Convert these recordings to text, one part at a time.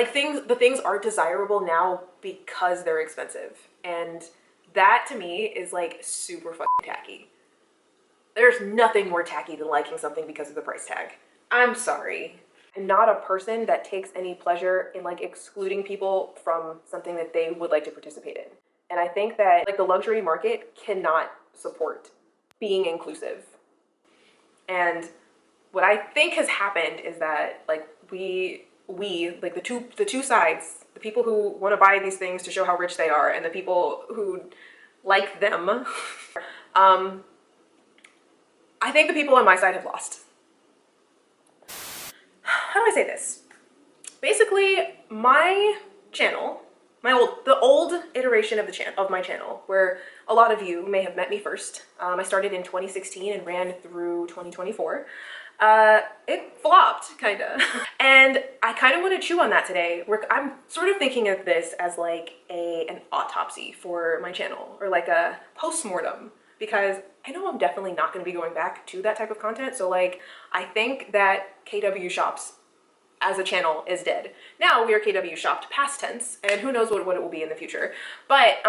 Like the things are desirable now because they're expensive. And that to me is like super fucking tacky. There's nothing more tacky than liking something because of the price tag. I'm sorry. I'm not a person that takes any pleasure in like excluding people from something that they would like to participate in. And I think that like the luxury market cannot support being inclusive. And what I think has happened is that like we like the two sides, the people who want to buy these things to show how rich they are and the people who like them, I think the people on my side have lost. How do I say this? Basically, my channel, the old iteration of my channel, where a lot of you may have met me first. I started in 2016 and ran through 2024. It flopped, kinda. And I kind of want to chew on that today. I'm sort of thinking of this as like an autopsy for my channel, or like a post-mortem, because I know I'm definitely not going to be going back to that type of content. So like, I think that KW Shops as a channel is dead. Now we are KW Shopped past tense, and who knows what it will be in the future. But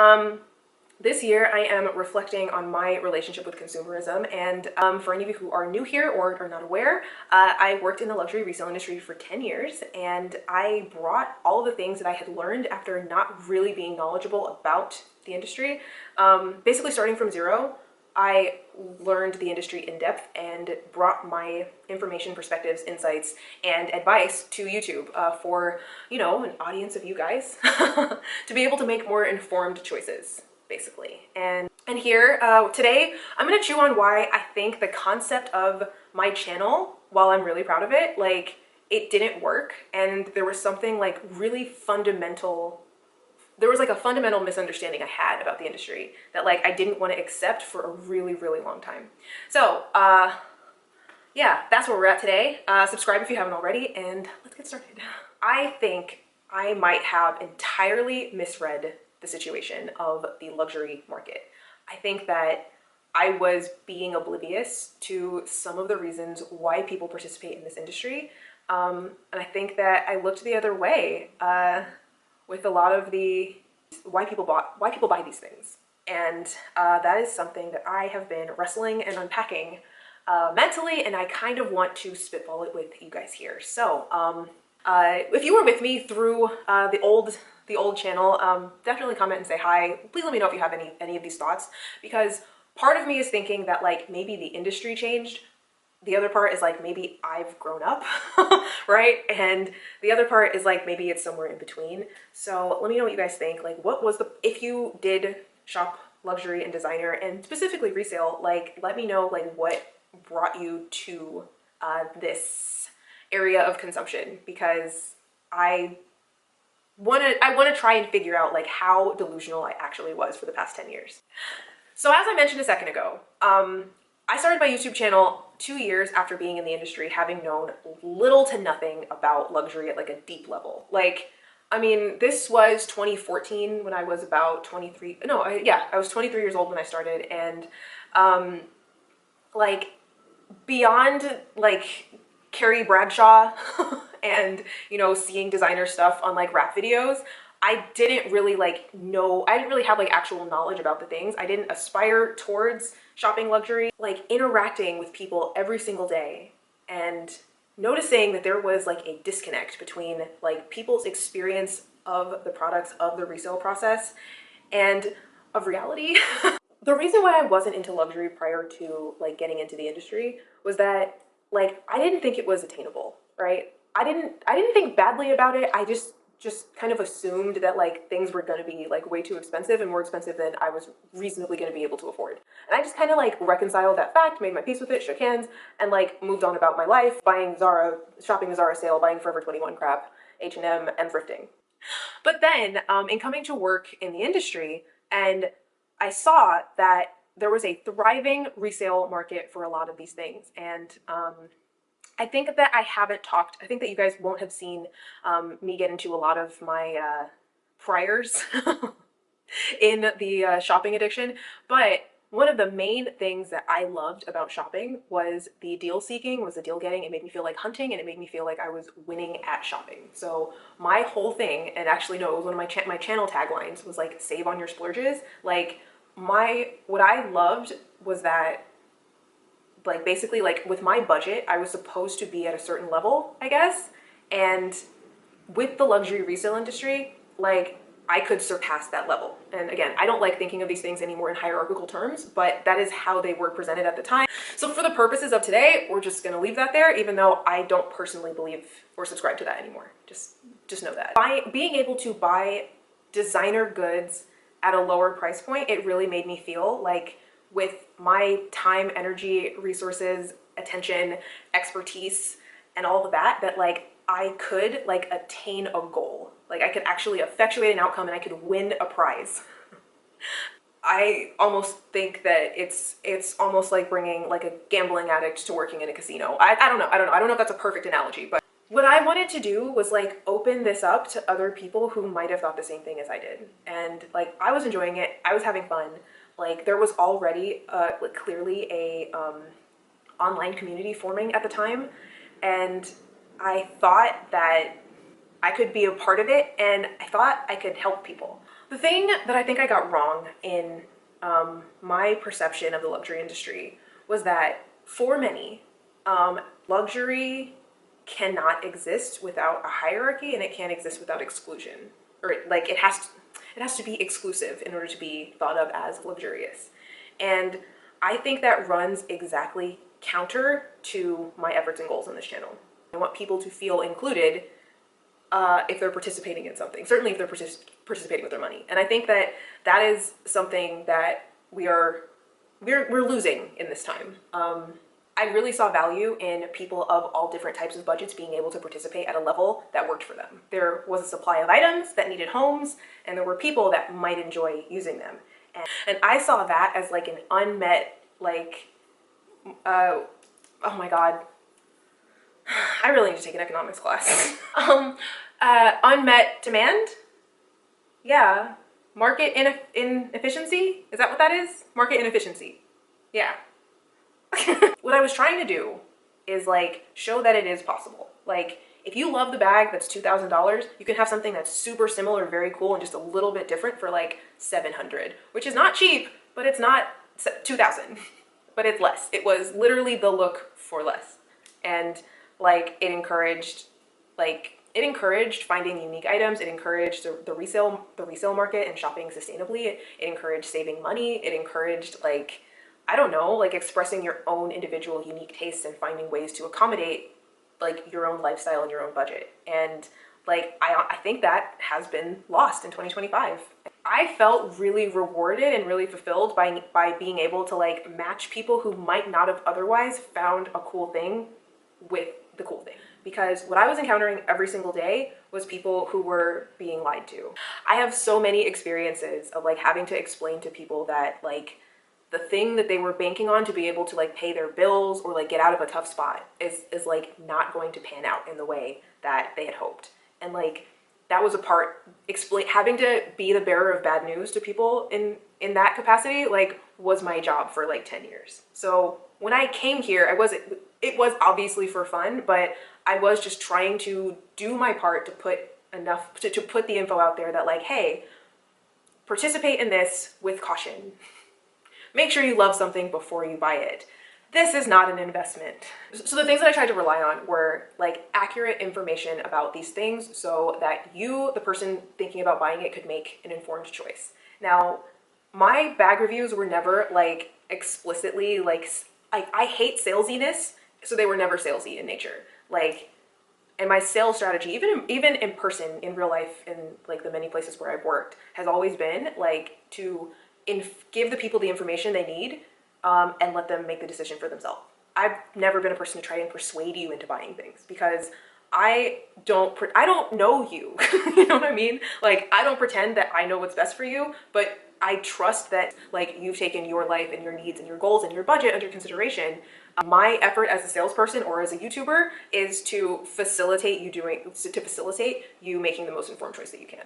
this year I am reflecting on my relationship with consumerism. And for any of you who are new here or are not aware, I worked in the luxury resale industry for 10 years, and I brought all the things that I had learned after not really being knowledgeable about the industry. Basically starting from zero, I learned the industry in depth and brought my information, perspectives, insights, and advice to YouTube for, you know, an audience of you guys to be able to make more informed choices, basically. And here today, I'm gonna chew on why I think the concept of my channel, while I'm really proud of it, like it didn't work, and there was something like really fundamental. There was like a fundamental misunderstanding I had about the industry that like I didn't want to accept for a really, really long time. So yeah, that's where we're at today. Subscribe if you haven't already, and let's get started. I think I might have entirely misread the situation of the luxury market. I think that I was being oblivious to some of the reasons why people participate in this industry. And I think that I looked the other way with a lot of the why people buy these things. And that is something that I have been wrestling and unpacking mentally, and I kind of want to spitball it with you guys here. So if you were with me through the old channel, definitely comment and say hi. Please let me know if you have any of these thoughts, because part of me is thinking that like maybe the industry changed. The other part is like maybe I've grown up, right? And the other part is like maybe it's somewhere in between. So let me know what you guys think. Like, what was if you did shop luxury and designer and specifically resale, like let me know like what brought you to this area of consumption, because I want to try and figure out like how delusional I actually was for the past 10 years. So as I mentioned a second ago, I started my YouTube channel 2 years after being in the industry, having known little to nothing about luxury at like a deep level. Like, I mean, this was 2014 when I was about 23. No, I was 23 years old when I started. And like beyond like Carrie Bradshaw and, you know, seeing designer stuff on like rap videos, I didn't really like know, I didn't really have like actual knowledge about the things. I didn't aspire towards shopping luxury. Like interacting with people every single day and noticing that there was like a disconnect between like people's experience of the products, of the resale process, and of reality. The reason why I wasn't into luxury prior to like getting into the industry was that like I didn't think it was attainable, right? I didn't think badly about it. I just kind of assumed that like things were going to be like way too expensive and more expensive than I was reasonably going to be able to afford. And I just kind of like reconciled that fact, made my peace with it, shook hands, and like moved on about my life, buying Zara, shopping a Zara sale, buying Forever 21 crap, H&M, and thrifting. But then in coming to work in the industry, and I saw that there was a thriving resale market for a lot of these things. And I think that I think that you guys won't have seen me get into a lot of my priors in the shopping addiction, but One of the main things that I loved about shopping was the deal seeking, was the deal getting. It made me feel like hunting, and it made me feel like I was winning at shopping. So my whole thing, and actually no, it was one of my channel taglines, was like save on your splurges. Like what I loved was that, like, basically, like, with my budget, I was supposed to be at a certain level, I guess. And with the luxury resale industry, like, I could surpass that level. And again, I don't like thinking of these things anymore in hierarchical terms, but that is how they were presented at the time. So for the purposes of today, we're just gonna leave that there, even though I don't personally believe or subscribe to that anymore. Just know that. By being able to buy designer goods at a lower price point, it really made me feel like, with my time, energy, resources, attention, expertise, and all of that, that like I could like attain a goal. Like I could actually effectuate an outcome and I could win a prize. I almost think that it's almost like bringing like a gambling addict to working in a casino. I don't know. I don't know if that's a perfect analogy, but what I wanted to do was like open this up to other people who might have thought the same thing as I did. And like I was enjoying it. I was having fun. Like there was already like clearly a online community forming at the time, and I thought that I could be a part of it, and I thought I could help people. The thing that I think I got wrong in my perception of the luxury industry was that for many, luxury cannot exist without a hierarchy, and it can't exist without exclusion. Or like it has to be exclusive in order to be thought of as luxurious. And I think that runs exactly counter to my efforts and goals on this channel. I want people to feel included if they're participating in something, certainly if they're participating with their money. And I think that that is something that we're losing in this time. I really saw value in people of all different types of budgets being able to participate at a level that worked for them. There was a supply of items that needed homes, and there were people that might enjoy using them. And I saw that as like an unmet, like, oh my God, I really need to take an economics class. Unmet demand? Yeah. Market inefficiency? Is that what that is? Market inefficiency. Yeah. What I was trying to do is like show that it is possible. Like if you love the bag that's $2,000, you can have something that's super similar, very cool, and just a little bit different for like $700, which is not cheap, but it's not $2,000, but it's less. It was literally the look for less. And like it encouraged finding unique items. It encouraged the resale market and shopping sustainably. It encouraged saving money. It encouraged, like, I don't know, like expressing your own individual unique tastes and finding ways to accommodate like your own lifestyle and your own budget. And like I think that has been lost in 2025. I felt really rewarded and really fulfilled by being able to like match people who might not have otherwise found a cool thing with the cool thing. Because what I was encountering every single day was people who were being lied to. I have so many experiences of like having to explain to people that like the thing that they were banking on to be able to like pay their bills or like get out of a tough spot is like not going to pan out in the way that they had hoped. And like that was a part, having to be the bearer of bad news to people in that capacity, like was my job for like 10 years. So when I came here, it was obviously for fun, but I was just trying to do my part to put to put the info out there that like, hey, participate in this with caution. Make sure you love something before you buy it. This is not an investment. So the things that I tried to rely on were like accurate information about these things so that you, the person thinking about buying it, could make an informed choice. Now, my bag reviews were never like explicitly like, I hate salesiness, so they were never salesy in nature. Like, and my sales strategy, even in person, in real life, in like the many places where I've worked, has always been like to give the people the information they need and let them make the decision for themselves. I've never been a person to try and persuade you into buying things because I don't know you. You know what I mean? Like, I don't pretend that I know what's best for you, but I trust that like you've taken your life and your needs and your goals and your budget under consideration. My effort as a salesperson or as a YouTuber is to facilitate you making the most informed choice that you can.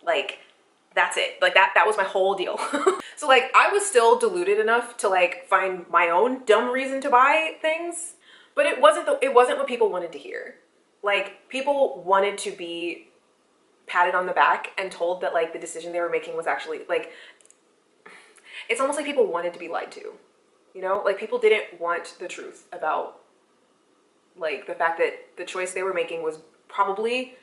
Like, That's it. Like that was my whole deal. So like I was still deluded enough to like find my own dumb reason to buy things, but it wasn't what people wanted to hear. Like people wanted to be patted on the back and told that like the decision they were making was actually like, it's almost like people wanted to be lied to, you know? Like people didn't want the truth about like the fact that the choice they were making was probably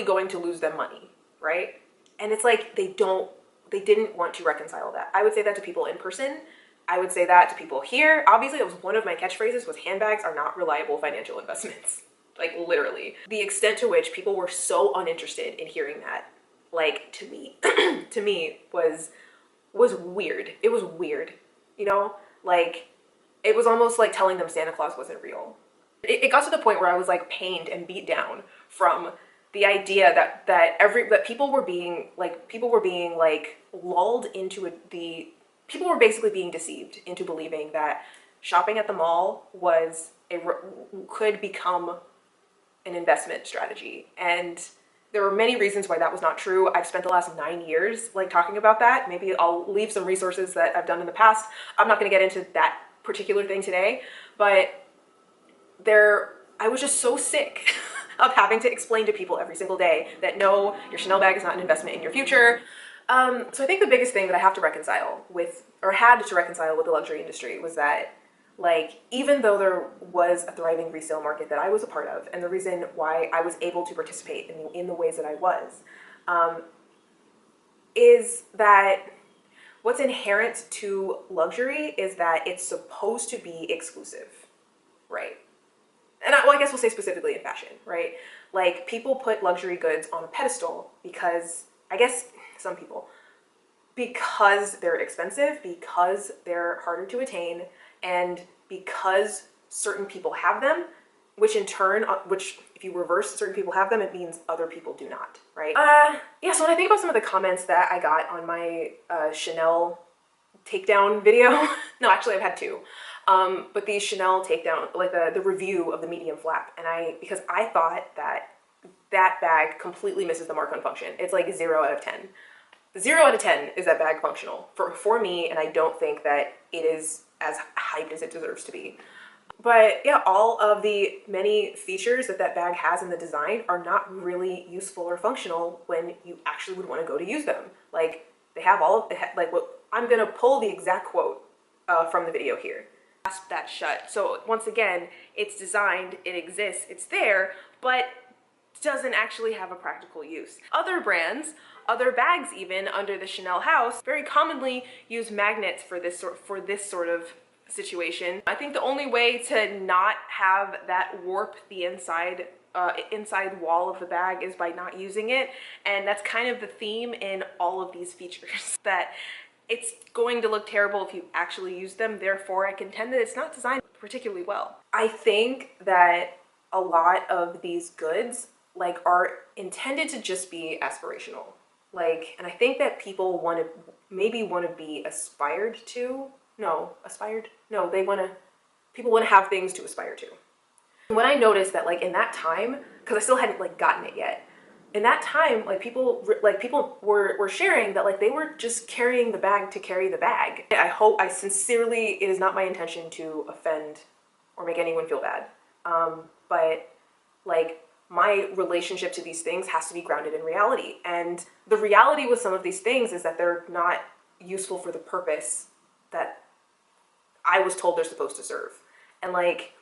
going to lose them money, right? And it's like they didn't want to reconcile that. I would say that to people in person. I would say that to people here. Obviously, it was one of my catchphrases was handbags are not reliable financial investments. Like literally. The extent to which people were so uninterested in hearing that, like to me, to me was weird. It was weird, you know? Like it was almost like telling them Santa Claus wasn't real. It got to the point where I was like pained and beat down from the idea that people were being like lulled into people were basically being deceived into believing that shopping at the mall could become an investment strategy. And there were many reasons why that was not true. I've spent the last 9 years like talking about that. Maybe I'll leave some resources that I've done in the past. I'm not going to get into that particular thing today, but I was just so sick of having to explain to people every single day that no, your Chanel bag is not an investment in your future. So I think the biggest thing that I have to reconcile with, or had to reconcile with the luxury industry was that like, even though there was a thriving resale market that I was a part of, and the reason why I was able to participate in the ways that I was, is that what's inherent to luxury is that it's supposed to be exclusive, right? And I guess we'll say specifically in fashion, right? Like people put luxury goods on a pedestal because, I guess some people, because they're expensive, because they're harder to attain, and because certain people have them, which in turn, which if you reverse certain people have them, it means other people do not, right? Yeah, so when I think about some of the comments that I got on my Chanel takedown video, no, actually I've had two. But the Chanel takedown, like the review of the medium flap, and because I thought that bag completely misses the mark on function. It's like 0 out of 10. 0 out of 10 is that bag functional for me, and I don't think that it is as hyped as it deserves to be. But yeah, all of the many features that bag has in the design are not really useful or functional when you actually would want to go to use them. Like they have like what I'm gonna pull the exact quote from the video here. Clasp that shut. So once again, it's designed, it exists, it's there, but doesn't actually have a practical use. Other brands, other bags even under the Chanel house, very commonly use magnets for this sort of situation. I think the only way to not have that warp the inside wall of the bag is by not using it, and that's kind of the theme in all of these features, that it's going to look terrible if you actually use them. Therefore, I contend that it's not designed particularly well. I think that a lot of these goods like are intended to just be aspirational. Like, and I think that people maybe want to be aspired to. People want to have things to aspire to. When I noticed that like in that time, because I still hadn't like gotten it yet, in that time, like people were sharing that like they were just carrying the bag to carry the bag. I sincerely, it is not my intention to offend or make anyone feel bad. But like my relationship to these things has to be grounded in reality. And the reality with some of these things is that they're not useful for the purpose that I was told they're supposed to serve. And like,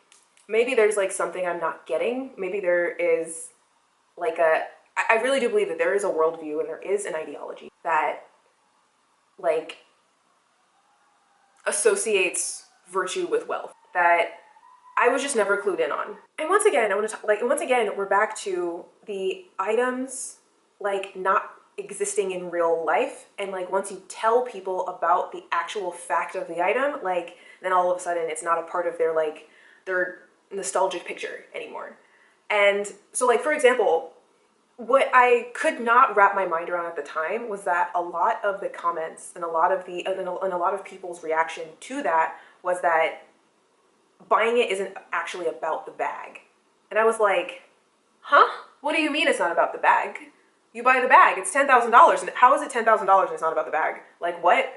maybe there's like something I'm not getting. Maybe there is like I really do believe that there is a worldview and there is an ideology that like associates virtue with wealth that I was just never clued in on. And once again, we're back to the items like not existing in real life. And like once you tell people about the actual fact of the item, like then all of a sudden it's not a part of their nostalgic picture anymore. And so like, for example, what I could not wrap my mind around at the time was that a lot of the comments and a lot of people's reaction to that was that buying it isn't actually about the bag. And I was like, huh? What do you mean it's not about the bag? You buy the bag, it's $10,000. And how is it $10,000 and it's not about the bag? Like, what?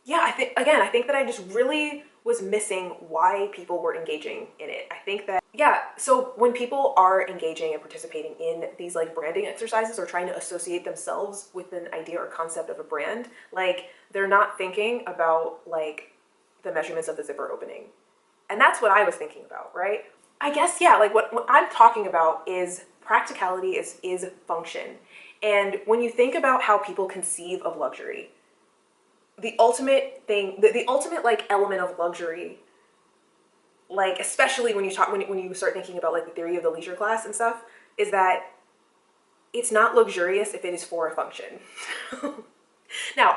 Yeah, I think that I just really was missing why people were engaging in it. I think that, yeah, so when people are engaging and participating in these like branding exercises or trying to associate themselves with an idea or concept of a brand, like they're not thinking about like the measurements of the zipper opening. And that's what I was thinking about, right? I guess, yeah, like what I'm talking about is practicality, is function. And when you think about how people conceive of luxury, the ultimate thing, the ultimate like element of luxury, like especially when you talk, when you start thinking about like the theory of the leisure class and stuff, is that it's not luxurious if it is for a function. Now,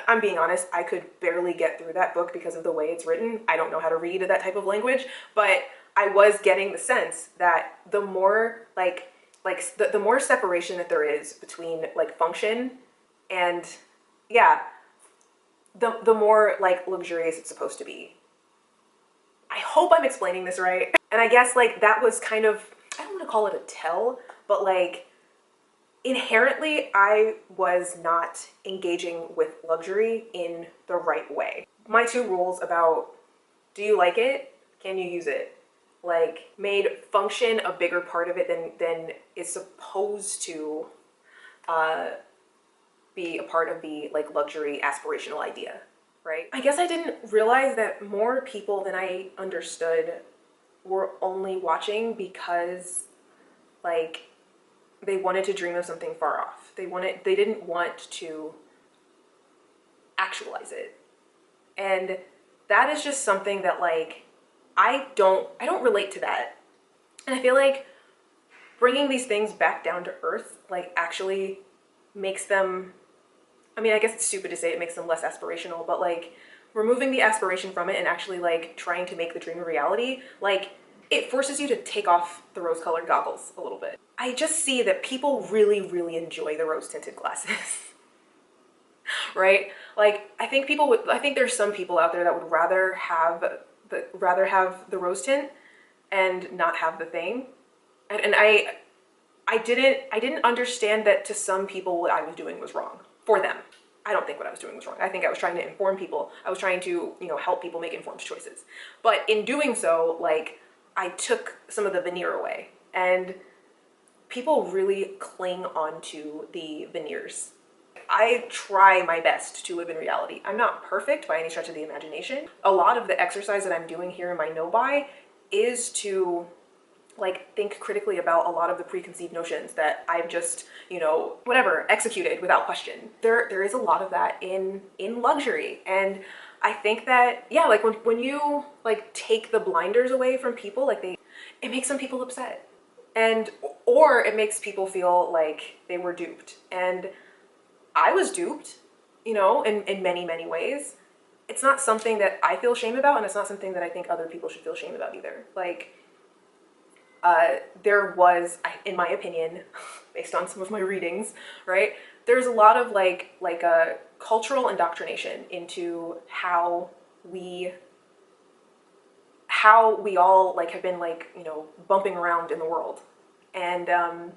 I'm being honest, I could barely get through that book because of the way it's written. I don't know how to read that type of language, but I was getting the sense that the more the more separation that there is between like function and, yeah, the more like luxurious it's supposed to be. I hope I'm explaining this right. And I guess like that was kind of, I don't want to call it a tell, but like inherently I was not engaging with luxury in the right way. My two rules about do you like it, can you use it, like made function a bigger part of it than is supposed to be a part of the like luxury aspirational idea, right? I guess I didn't realize that more people than I understood were only watching because like they wanted to dream of something far off. They didn't want to actualize it. And that is just something that like I don't relate to that. And I feel like bringing these things back down to earth like actually makes them, I mean, I guess it's stupid to say it makes them less aspirational, but like removing the aspiration from it and actually like trying to make the dream a reality, like it forces you to take off the rose-colored goggles a little bit. I just see that people really, really enjoy the rose-tinted glasses. Right? Like I think there's some people out there that would rather have the rose tint and not have the thing. And I didn't understand that to some people what I was doing was wrong for them. I don't think what I was doing was wrong. I think I was trying to inform people. I was trying to, you know, help people make informed choices. But in doing so, like I took some of the veneer away, and people really cling onto the veneers. I try my best to live in reality. I'm not perfect by any stretch of the imagination. A lot of the exercise that I'm doing here in my no-buy is to like think critically about a lot of the preconceived notions that I've just, you know, whatever, executed without question. There is a lot of that in luxury. And I think that, yeah, like when you like take the blinders away from people, like it makes some people upset. And, or it makes people feel like they were duped. And I was duped, you know, in many, many ways. It's not something that I feel shame about, and it's not something that I think other people should feel shame about either. Like, there was, in my opinion, based on some of my readings, right, there's a lot of like a cultural indoctrination into how we all like have been like, you know, bumping around in the world. And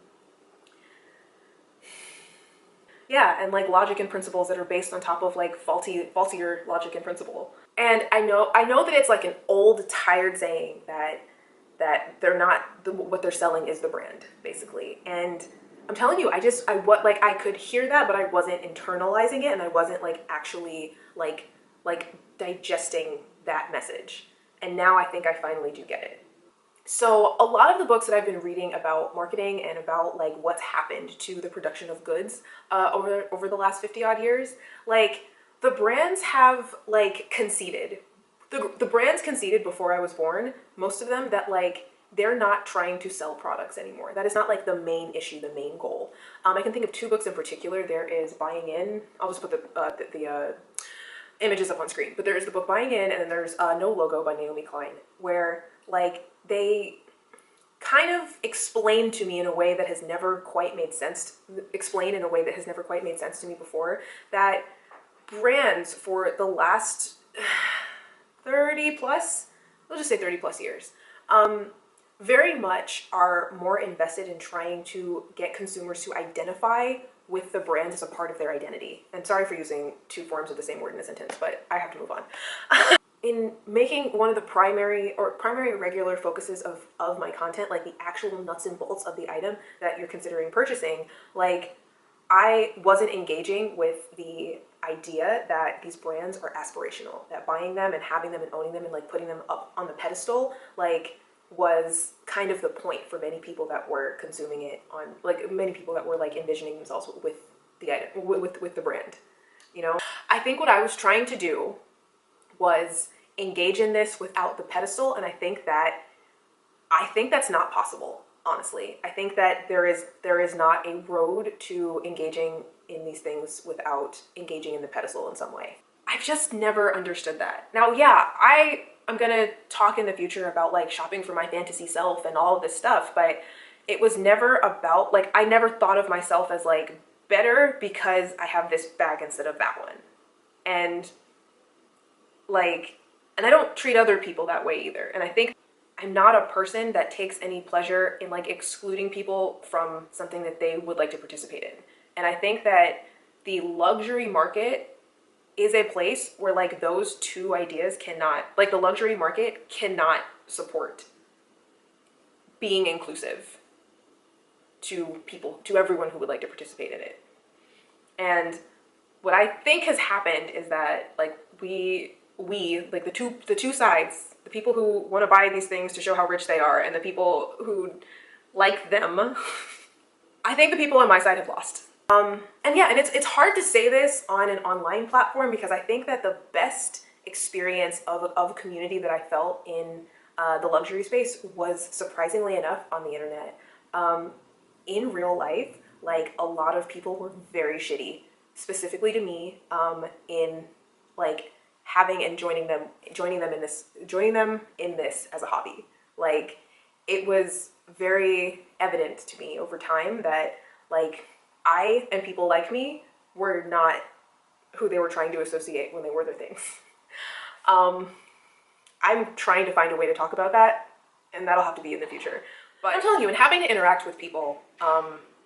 yeah, and like logic and principles that are based on top of like faultier logic and principle. And I know that it's like an old tired saying that they're not, what they're selling is the brand, basically. And I'm telling you, I could hear that, but I wasn't internalizing it, and I wasn't like actually like digesting that message. And now I think I finally do get it. So a lot of the books that I've been reading about marketing and about like what's happened to the production of goods over the last 50 odd years, like the brands have like conceded. The brands conceded before I was born, most of them, that like they're not trying to sell products anymore. That is not like the main issue, the main goal. I can think of two books in particular. There is Buying In. I'll just put the images up on screen. But there is the book Buying In, and then there's No Logo by Naomi Klein, where like they kind of explain to me in a way that has never quite made sense, to me before, that brands for the last 30 plus, we'll just say 30 plus years, very much are more invested in trying to get consumers to identify with the brand as a part of their identity. And sorry for using two forms of the same word in a sentence, but I have to move on. In making one of the primary regular focuses of my content, like the actual nuts and bolts of the item that you're considering purchasing, like I wasn't engaging with the idea that these brands are aspirational, that buying them and having them and owning them and like putting them up on the pedestal, like was kind of the point for many people that were consuming it on, like many people that were like envisioning themselves with the item, with the brand, you know? I think what I was trying to do was engage in this without the pedestal, and I think that's not possible, honestly. I think that there is not a road to engaging in these things without engaging in the pedestal in some way. I've just never understood that. Now, yeah, I'm gonna talk in the future about like shopping for my fantasy self and all of this stuff, but it was never about, like, I never thought of myself as like better because I have this bag instead of that one. And like, and I don't treat other people that way either. And I think I'm not a person that takes any pleasure in like excluding people from something that they would like to participate in. And I think that the luxury market is a place where like those two ideas cannot, like the luxury market cannot support being inclusive to people, to everyone who would like to participate in it. And what I think has happened is that like we like the two sides, the people who want to buy these things to show how rich they are and the people who like them, I think the people on my side have lost. And yeah, and it's hard to say this on an online platform because I think that the best experience of community that I felt in the luxury space was, surprisingly enough, on the internet. In real life, like a lot of people were very shitty, specifically to me, in like having and joining them in this as a hobby. Like it was very evident to me over time that like I and people like me were not who they were trying to associate when they wore their things. I'm trying to find a way to talk about that, and that'll have to be in the future. But I'm telling you, and having to interact with people,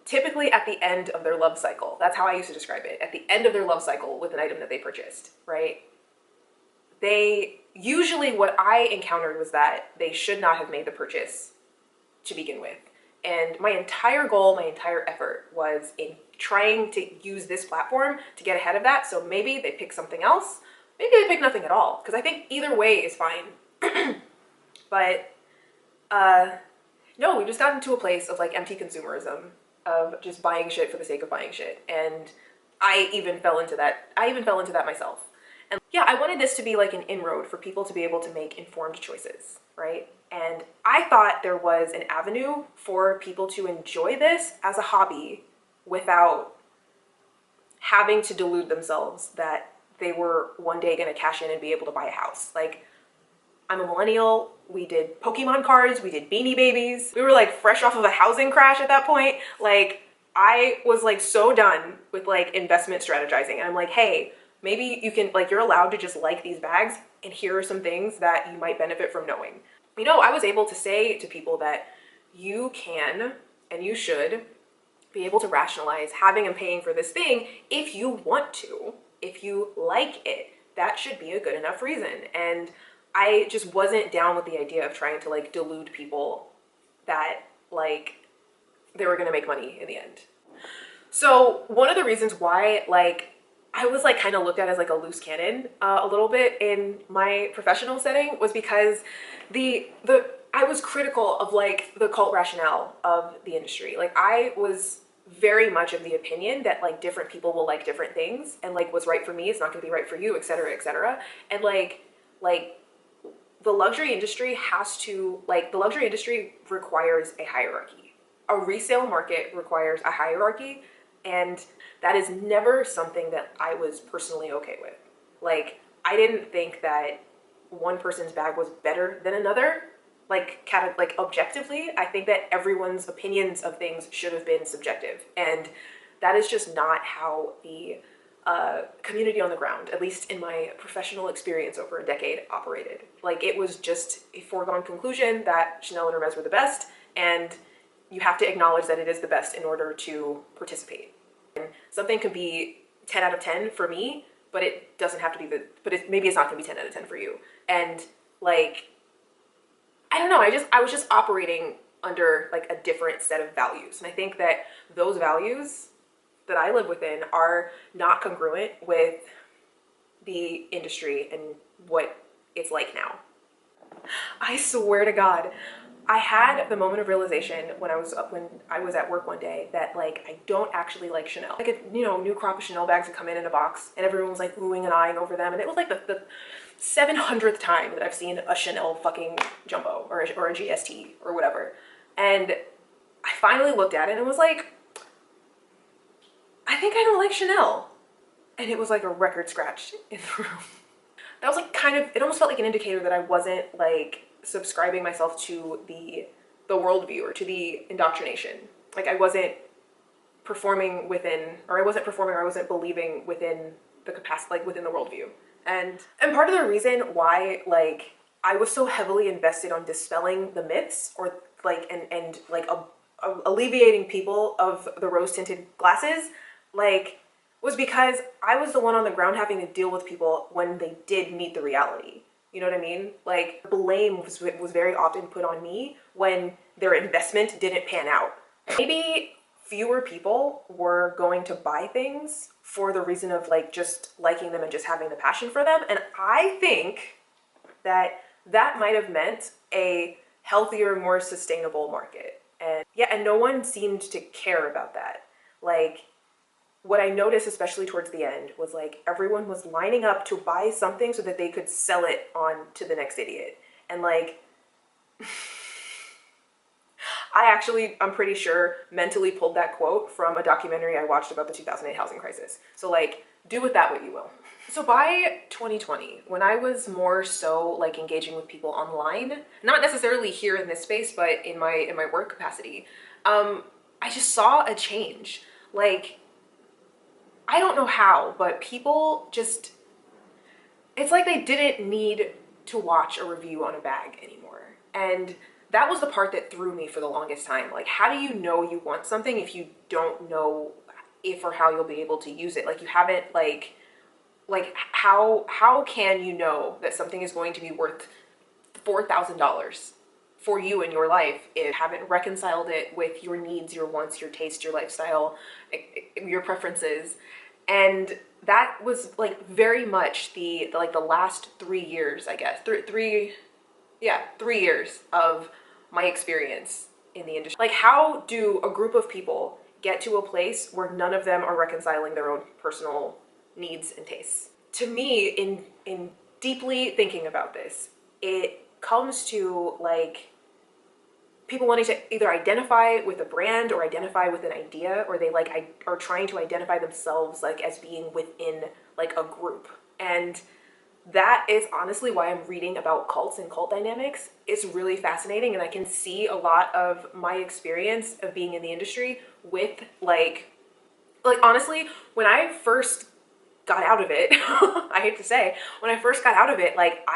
typically at the end of their love cycle, that's how I used to describe it, at the end of their love cycle with an item that they purchased, right? They usually, what I encountered was that they should not have made the purchase to begin with. And my entire goal, my entire effort was in trying to use this platform to get ahead of that. So maybe they pick something else. Maybe they pick nothing at all, because I think either way is fine. But no, we've just gotten to a place of like empty consumerism, of just buying shit for the sake of buying shit. And I even fell into that myself. And yeah, I wanted this to be like an inroad for people to be able to make informed choices, right? And I thought there was an avenue for people to enjoy this as a hobby without having to delude themselves that they were one day going to cash in and be able to buy a house. Like, I'm a millennial. We did Pokemon cards. We did Beanie Babies. We were like fresh off of a housing crash at that point. Like, I was like so done with like investment strategizing. And I'm like, hey, maybe you can, like, you're allowed to just like these bags, and here are some things that you might benefit from knowing. You know, I was able to say to people that you can and you should be able to rationalize having and paying for this thing if you want to, if you like it. That should be a good enough reason. And I just wasn't down with the idea of trying to like delude people that like they were gonna make money in the end. So one of the reasons why like I was like kind of looked at as like a loose cannon a little bit in my professional setting was because I was critical of like the cult rationale of the industry. Like I was very much of the opinion that like different people will like different things, and like what's right for me is not going to be right for you, etc., etc. And like the luxury industry requires a hierarchy. A resale market requires a hierarchy, and that is never something that I was personally okay with. Like, I didn't think that one person's bag was better than another, like objectively. I think that everyone's opinions of things should have been subjective, and that is just not how the community on the ground, at least in my professional experience over a decade, operated. Like, it was just a foregone conclusion that Chanel and Hermes were the best, and you have to acknowledge that it is the best in order to participate. And something could be 10 out of 10 for me, but it doesn't have to be maybe it's not gonna be 10 out of 10 for you. And like, I don't know, I was just operating under like a different set of values. And I think that those values that I live within are not congruent with the industry and what it's like now. I swear to God, I had the moment of realization when I was at work one day that like I don't actually like Chanel. Like, a new crop of Chanel bags had come in a box, and everyone was like oohing and eyeing over them, and it was like the 700th time that I've seen a Chanel fucking jumbo or a GST or whatever. And I finally looked at it and was like, I think I don't like Chanel. And it was like a record scratch in the room. That was like it almost felt like an indicator that I wasn't like subscribing myself to the worldview or to the indoctrination. Like, I wasn't performing within, or I wasn't believing within the capacity, like within the worldview. And part of the reason why like I was so heavily invested on dispelling the myths, or like and like alleviating people of the rose-tinted glasses, like, was because I was the one on the ground having to deal with people when they did meet the reality. You know what I mean? Like, blame was very often put on me when their investment didn't pan out. Maybe fewer people were going to buy things for the reason of like just liking them and just having the passion for them. And I think that might have meant a healthier, more sustainable market. And yeah, and no one seemed to care about that. Like, what I noticed, especially towards the end, was like everyone was lining up to buy something so that they could sell it on to the next idiot. And like, I'm pretty sure mentally pulled that quote from a documentary I watched about the 2008 housing crisis. So like, do with that what you will. So by 2020, when I was more so like engaging with people online, not necessarily here in this space, but in my work capacity, I just saw a change. Like, I don't know how, but people just, it's like they didn't need to watch a review on a bag anymore. And that was the part that threw me for the longest time. Like, how do you know you want something if you don't know if or how you'll be able to use it? Like, you haven't like how can you know that something is going to be worth $4,000 for you in your life if you haven't reconciled it with your needs, your wants, your taste, your lifestyle, your preferences? And that was like very much the last 3 years, I guess, 3 years of my experience in the industry. Like, how do a group of people get to a place where none of them are reconciling their own personal needs and tastes? To me, in deeply thinking about this, it comes to like people wanting to either identify with a brand or identify with an idea, or they like are trying to identify themselves like as being within like a group. And that is honestly why I'm reading about cults and cult dynamics. It's really fascinating, and I can see a lot of my experience of being in the industry with like honestly, when I first got out of it, I hate to say, when I first got out of it, like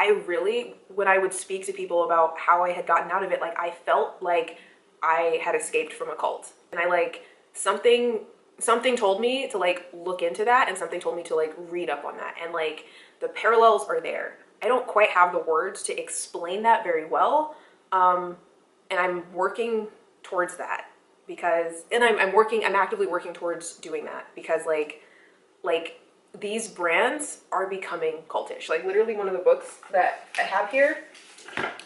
when I would speak to people about how I had gotten out of it, like I felt like I had escaped from a cult. And I like, something told me to like look into that, and something told me to like read up on that. And like, the parallels are there. I don't quite have the words to explain that very well. And I'm working towards that because, and I'm actively working towards doing that because like these brands are becoming cultish. Like, literally one of the books that I have here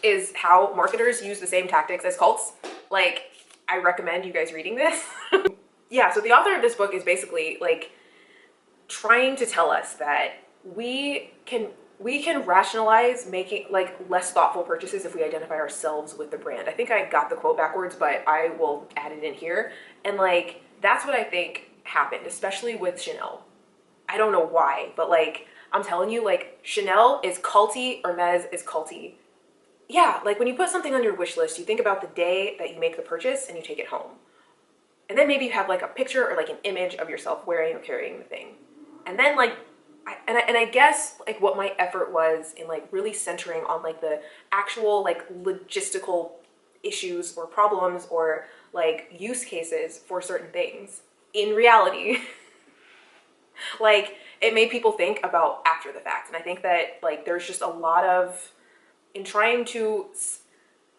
is how marketers use the same tactics as cults. Like, I recommend you guys reading this. Yeah, so the author of this book is basically like trying to tell us that we can rationalize making like less thoughtful purchases if we identify ourselves with the brand. I think I got the quote backwards, but I will add it in here. And like, that's what I think happened, especially with Chanel. I don't know why, but like, I'm telling you, like, Chanel is culty, Hermes is culty. Yeah, like when you put something on your wish list, you think about the day that you make the purchase and you take it home. And then maybe you have like a picture or like an image of yourself wearing or carrying the thing. And then like, I guess like what my effort was in like really centering on like the actual like logistical issues or problems or like use cases for certain things. In reality, like it made people think about after the fact. And I think that like there's just a lot of, in trying to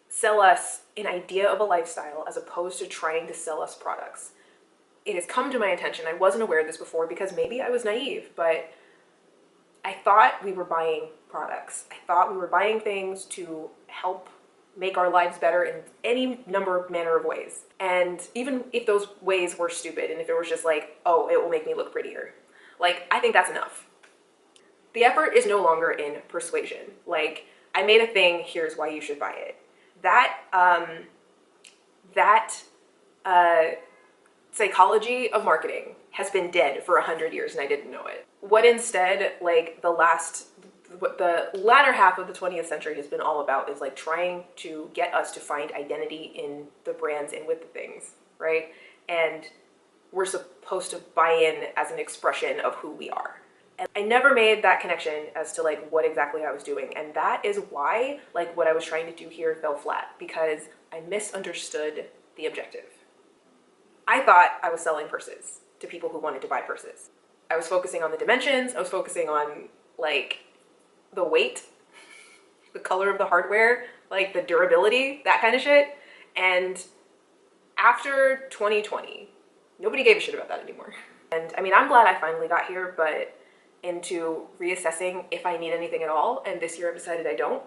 sell us an idea of a lifestyle as opposed to trying to sell us products. It has come to my attention. I wasn't aware of this before because maybe I was naive, but I thought we were buying products. I thought we were buying things to help make our lives better in any manner of ways. And even if those ways were stupid and if it was just like, oh, it will make me look prettier, like, I think that's enough. The effort is no longer in persuasion. Like, I made a thing, here's why you should buy it. That psychology of marketing has been dead for 100 years and I didn't know it. What instead, like what the latter half of the 20th century has been all about is like trying to get us to find identity in the brands and with the things, right? And we're supposed to buy in as an expression of who we are. And I never made that connection as to like what exactly I was doing. And that is why like what I was trying to do here fell flat, because I misunderstood the objective. I thought I was selling purses to people who wanted to buy purses. I was focusing on the dimensions. I was focusing on like the weight, the color of the hardware, like the durability, that kind of shit. And after 2020, nobody gave a shit about that anymore. And I mean, I'm glad I finally got here, but into reassessing if I need anything at all. And this year I've decided I don't.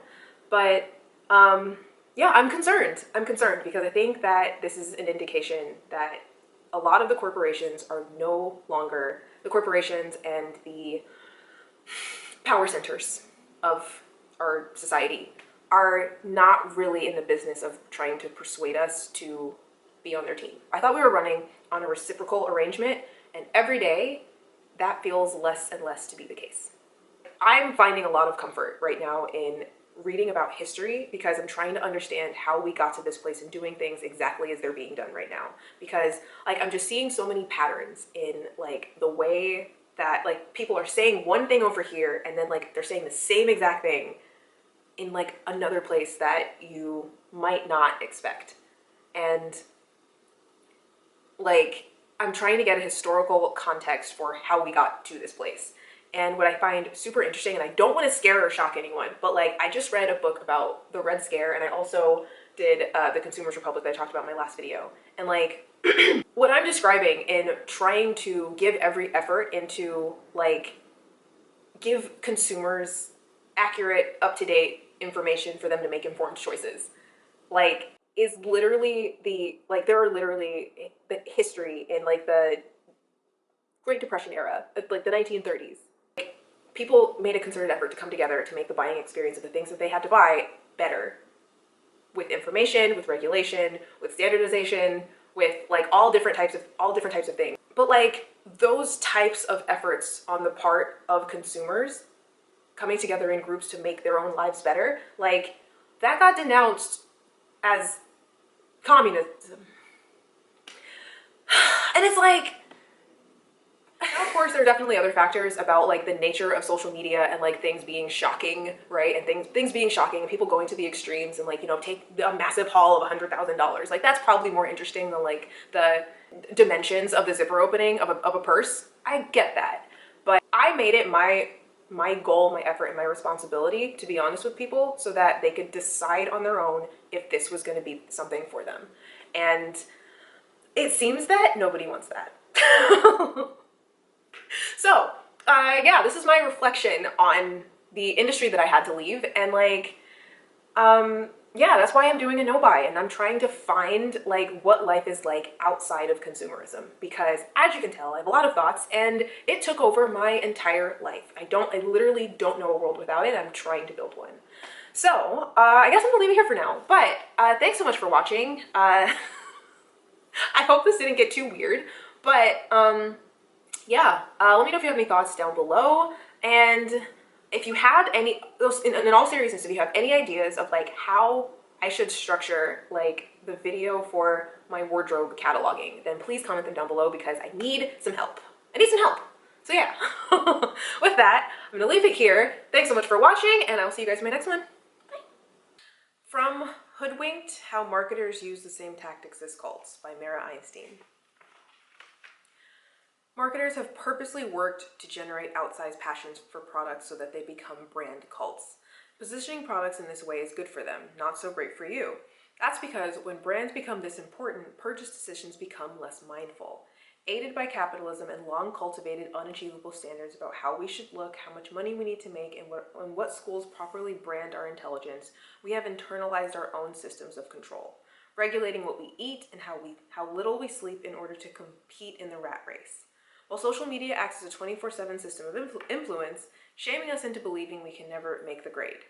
But yeah, I'm concerned. I'm concerned because I think that this is an indication that a lot of the corporations are no longer, the corporations and the power centers of our society are not really in the business of trying to persuade us to be on their team. I thought we were running on a reciprocal arrangement, and every day that feels less and less to be the case. I'm finding a lot of comfort right now in reading about history because I'm trying to understand how we got to this place and doing things exactly as they're being done right now. Because like I'm just seeing so many patterns in like the way that like people are saying one thing over here and then like they're saying the same exact thing in like another place that you might not expect. And like I'm trying to get a historical context for how we got to this place. And what I find super interesting, and I don't want to scare or shock anyone, but like I just read a book about the Red Scare, and I also did the Consumers Republic that I talked about in my last video. And like what I'm describing in trying to give every effort into like give consumers accurate, up-to-date information for them to make informed choices, like is literally there are literally the history in like the Great Depression era, like the 1930s. People made a concerted effort to come together to make the buying experience of the things that they had to buy better, with information, with regulation, with standardization, with like all different types of things. But like those types of efforts on the part of consumers coming together in groups to make their own lives better, like that got denounced as communism. And it's like, of course, there are definitely other factors about like the nature of social media and like things being shocking, right? And things being shocking and people going to the extremes and like, you know, take a massive haul of $100,000. Like that's probably more interesting than like the dimensions of the zipper opening of a purse. I get that. But I made it my goal, my effort, and my responsibility to be honest with people so that they could decide on their own if this was going to be something for them. And it seems that nobody wants that. So, yeah, this is my reflection on the industry that I had to leave, and like, yeah, that's why I'm doing a no-buy, and I'm trying to find like what life is like outside of consumerism, because as you can tell, I have a lot of thoughts, and it took over my entire life. I literally don't know a world without it. I'm trying to build one. So, I guess I'm gonna leave it here for now, but thanks so much for watching. I hope this didn't get too weird, but yeah, let me know if you have any thoughts down below, and if you have any, in all seriousness, if you have any ideas of like how I should structure like the video for my wardrobe cataloging, then please comment them down below because I need some help. I need some help. So yeah, with that, I'm gonna leave it here. Thanks so much for watching, and I'll see you guys in my next one. Bye. From Hoodwinked, How Marketers Use the Same Tactics as Cults by Mara Einstein. Marketers have purposely worked to generate outsized passions for products so that they become brand cults. Positioning products in this way is good for them, not so great for you. That's because when brands become this important, purchase decisions become less mindful. Aided by capitalism and long cultivated unachievable standards about how we should look, how much money we need to make, and what schools properly brand our intelligence, we have internalized our own systems of control, regulating what we eat and how little we sleep in order to compete in the rat race. While social media acts as a 24/7 system of influence, shaming us into believing we can never make the grade.